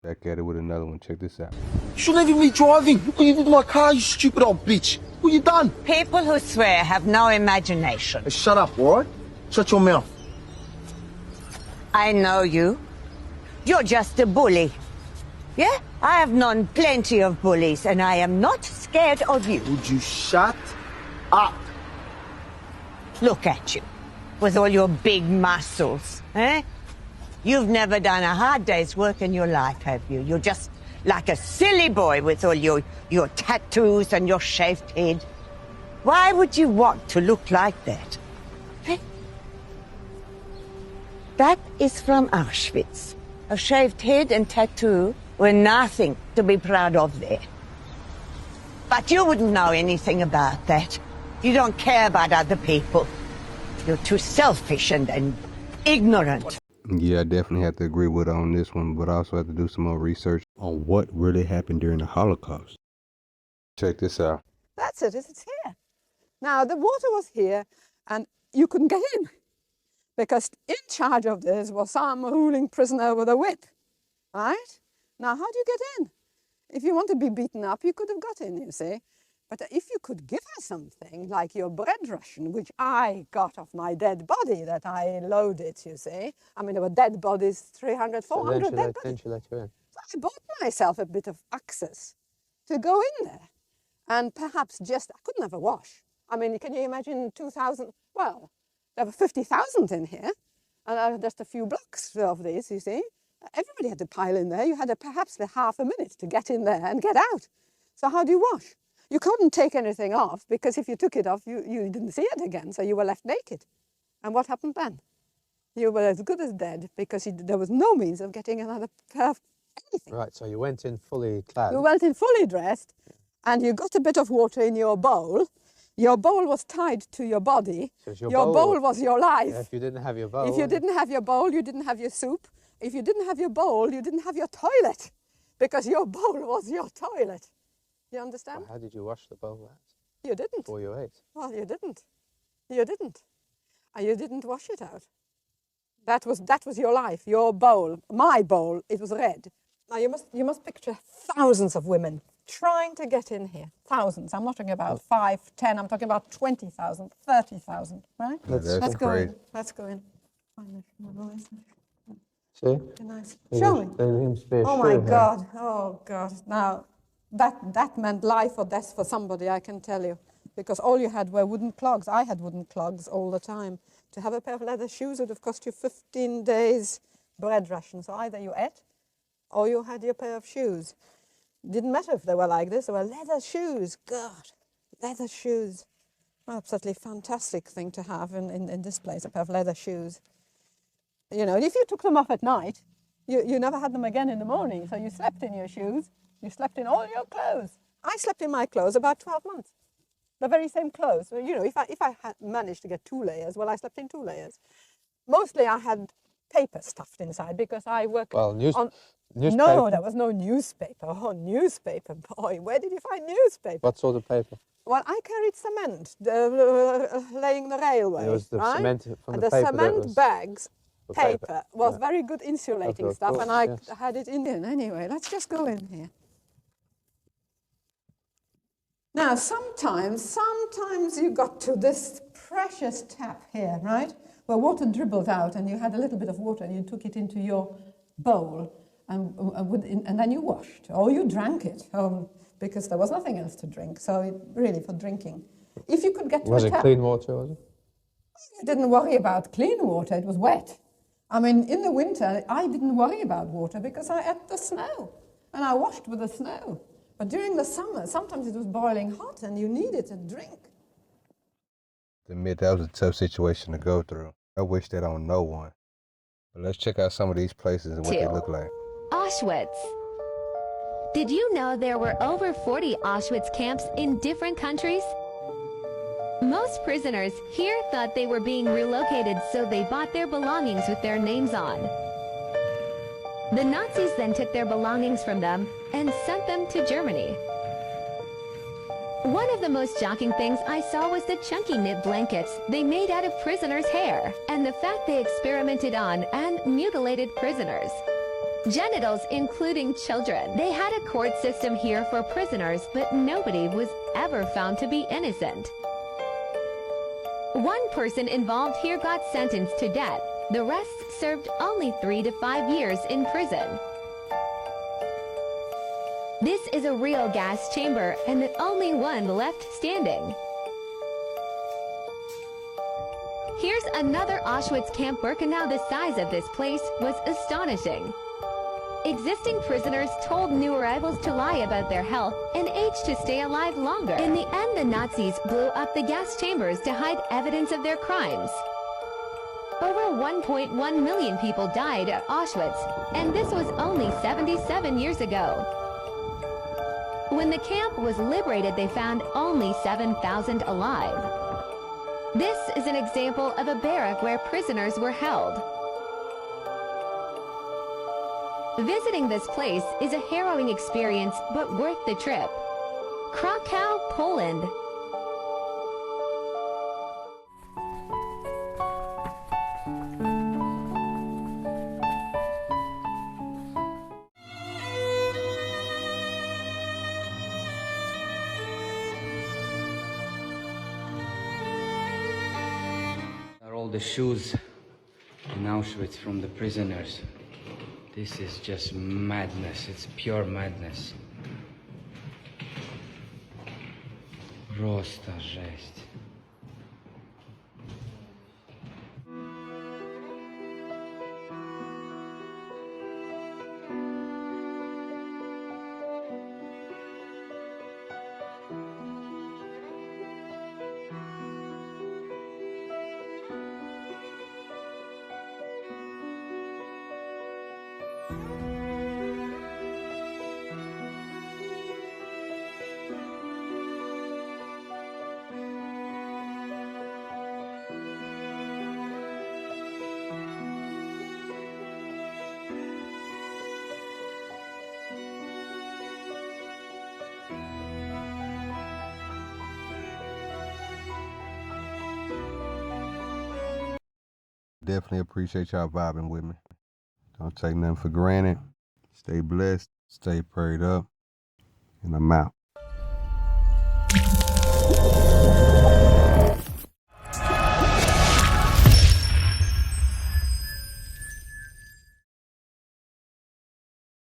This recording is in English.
Back at it with another one. Check this out. You shouldn't even be driving. Look at you with my car, you stupid old bitch. What you done? People who swear have no imagination. Hey, shut up, all right? Shut your mouth. I know you. You're just a bully. Yeah? I have known plenty of bullies, and I am not scared of you. Would you shut up? Look at you, with all your big muscles, eh? You've never done a hard day's work in your life, have you? You're just like a silly boy with all your tattoos and your shaved head. Why would you want to look like that? Eh? That is from Auschwitz. A shaved head and tattoo were nothing to be proud of there. But you wouldn't know anything about that. You don't care about other people. You're too selfish and ignorant. Yeah, I definitely have to agree with her on this one, but I also have to do some more research on what really happened during the Holocaust. Check this out. That's it, it's here. Now, the water was here, and you couldn't get in, because in charge of this was some ruling prisoner with a whip, right? Now, how do you get in? If you want to be beaten up, you could have got in, you see. But if you could give her something, like your bread ration, which I got off my dead body that I loaded, you see. I mean, there were dead bodies, 300, 400 dead bodies. Then she let you in. So I bought myself a bit of access to go in there. And perhaps just, I couldn't have a wash. I mean, can you imagine 2,000? Well, there were 50,000 in here. And just a few blocks of these, you see. Everybody had to pile in there. You had perhaps half a minute to get in there and get out. So how do you wash? You couldn't take anything off, because if you took it off, you didn't see it again, so you were left naked. And what happened then? You were as good as dead, because there was no means of getting another pair of anything. Right, so you went in fully clad. You went in fully dressed, and you got a bit of water in your bowl. Your bowl was tied to your body. So your bowl was your life. Yeah, if you didn't have your bowl. If you didn't have your bowl, you didn't have your soup. If you didn't have your bowl, you didn't have your toilet, because your bowl was your toilet. You understand? Well, how did you wash the bowl out? You didn't. Before you ate? Well, you didn't. You didn't. And you didn't wash it out. That was your life, your bowl, my bowl. It was red. Now you must picture thousands of women trying to get in here. Thousands. I'm not talking about 5, 10. I'm talking about 20,000, 30,000. Right? Let's go in. Let's go in. See? Nice. Show me. Oh my God. Oh God. Now. That meant life or death for somebody, I can tell you. Because all you had were wooden clogs. I had wooden clogs all the time. To have a pair of leather shoes would have cost you 15 days bread ration. So either you ate or you had your pair of shoes. Didn't matter if they were like this. They were leather shoes. God, leather shoes. Absolutely fantastic thing to have in this place, a pair of leather shoes. You know, if you took them off at night, you never had them again in the morning. So you slept in your shoes. You slept in all your clothes. I slept in my clothes about 12 months. The very same clothes. You know, if I had managed to get 2 layers, well, I slept in 2 layers. Mostly I had paper stuffed inside, because I worked newspaper? No, there was no newspaper. Oh, newspaper, boy. Where did you find newspaper? What sort of paper? Well, I carried cement, laying the railway. It was the right? cement from and the paper. Cement bags. Paper was yeah. very good insulating stuff, course, and I yes. had it in. Anyway, let's just go in here. Now, sometimes you got to this precious tap here, right? Where water dribbled out, and you had a little bit of water, and you took it into your bowl, and then you washed, or you drank it, because there was nothing else to drink, so really for drinking. If you could get to Was a it tap, clean water, was it? I didn't worry about clean water, it was wet. I mean, in the winter, I didn't worry about water, because I ate the snow, and I washed with the snow. But during the summer, sometimes it was boiling hot and you needed a drink. To admit, that was a tough situation to go through. I wish that on no one. But let's check out some of these places and what they look like. Auschwitz. Did you know there were over 40 Auschwitz camps in different countries? Most prisoners here thought they were being relocated, so they bought their belongings with their names on. The Nazis then took their belongings from them and sent them to Germany. One of the most shocking things I saw was the chunky knit blankets they made out of prisoners' hair, and the fact they experimented on and mutilated prisoners. genitals including children. They had a court system here for prisoners, but nobody was ever found to be innocent. One person involved here got sentenced to death. The rest served only 3 to 5 years in prison. This is a real gas chamber and the only one left standing. Here's another Auschwitz camp. Birkenau. The size of this place was astonishing. Existing prisoners told new arrivals to lie about their health and age to stay alive longer. In the end, the Nazis blew up the gas chambers to hide evidence of their crimes. Over 1.1 million people died at Auschwitz, and this was only 77 years ago. When the camp was liberated, they found only 7,000 alive. This is an example of a barrack where prisoners were held. Visiting this place is a harrowing experience, but worth the trip. Krakow, Poland. Are all the shoes in Auschwitz from the prisoners. This is just madness. It's pure madness. Просто жесть. Definitely appreciate y'all vibing with me. Don't take nothing for granted. Stay blessed, stay prayed up, and I'm out.